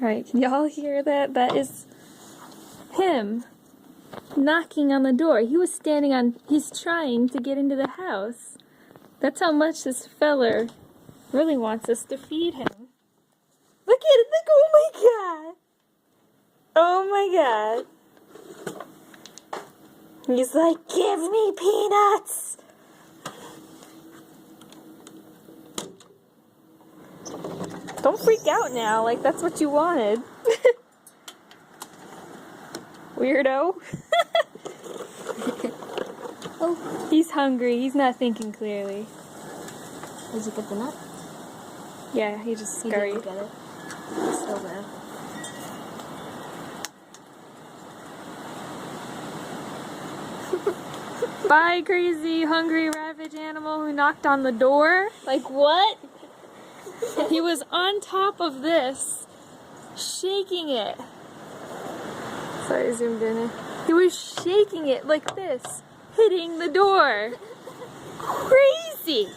Alright, can y'all hear that? That is him knocking on the door. He was standing on, he's trying to get into the house. That's how much this feller really wants us to feed him. Look at it, look, oh my god! Oh my god. He's like, give me peanuts! Don't freak out now, like that's what you wanted. Weirdo. Oh. He's hungry, he's not thinking clearly. Did you get the nut? Yeah, he just scurried. He didn't get it. It's still there. Bye, crazy, hungry, ravage animal who knocked on the door. Like, what? He was on top of this, shaking it. Sorry, I zoomed in. He was shaking it like this, hitting the door. Crazy!